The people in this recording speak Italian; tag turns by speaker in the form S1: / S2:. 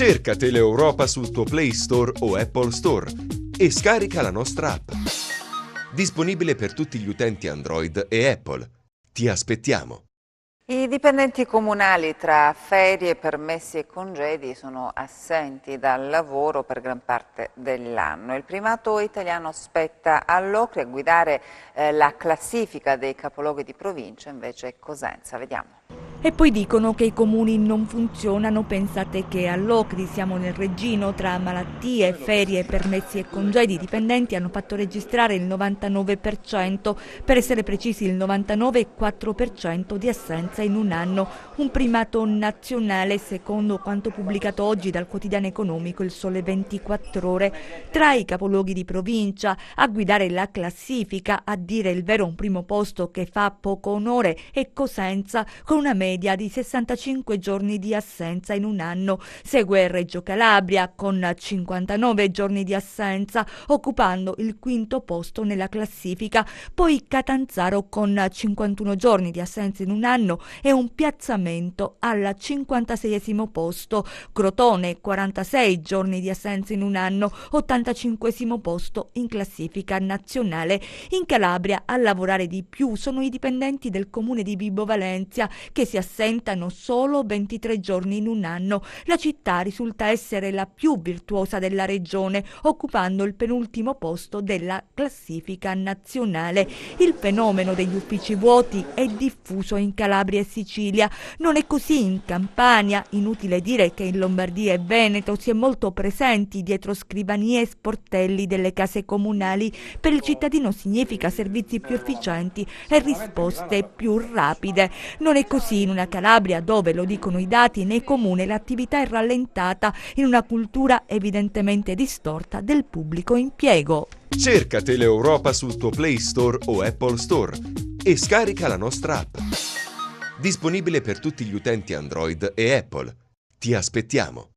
S1: Cerca Teleeuropa sul tuo Play Store o Apple Store e scarica la nostra app. Disponibile per tutti gli utenti Android e Apple. Ti aspettiamo!
S2: I dipendenti comunali tra ferie, permessi e congedi sono assenti dal lavoro per gran parte dell'anno. Il primato italiano spetta all'Ocri a guidare la classifica dei capoluoghi di provincia, invece è Cosenza. Vediamo.
S3: E poi dicono che i comuni non funzionano, pensate che all'Ocri siamo nel Reggino, tra malattie, ferie, permessi e congedi i dipendenti hanno fatto registrare il 99%, per essere precisi il 99,4% di assenza in un anno, un primato nazionale secondo quanto pubblicato oggi dal quotidiano economico Il Sole 24 Ore. Tra i capoluoghi di provincia a guidare la classifica, a dire il vero un primo posto che fa poco onore è Cosenza, con una media di 65 giorni di assenza in un anno. Segue Reggio Calabria con 59 giorni di assenza, occupando il quinto posto nella classifica. Poi Catanzaro con 51 giorni di assenza in un anno e un piazzamento al 56esimo posto. Crotone 46 giorni di assenza in un anno, 85esimo posto in classifica nazionale. In Calabria a lavorare di più sono i dipendenti del comune di Vibo Valentia, che si assentano solo 23 giorni in un anno. La città risulta essere la più virtuosa della regione, occupando il penultimo posto della classifica nazionale. Il fenomeno degli uffici vuoti è diffuso in Calabria e Sicilia. Non è così in Campania. Inutile dire che in Lombardia e Veneto si è molto presenti dietro scrivanie e sportelli delle case comunali. Per il cittadino significa servizi più efficienti e risposte più rapide. Non è così in una Calabria dove, lo dicono i dati, nei comuni l'attività è rallentata in una cultura evidentemente distorta del pubblico impiego.
S1: Cerca Teleeuropa sul tuo Play Store o Apple Store e scarica la nostra app. Disponibile per tutti gli utenti Android e Apple. Ti aspettiamo!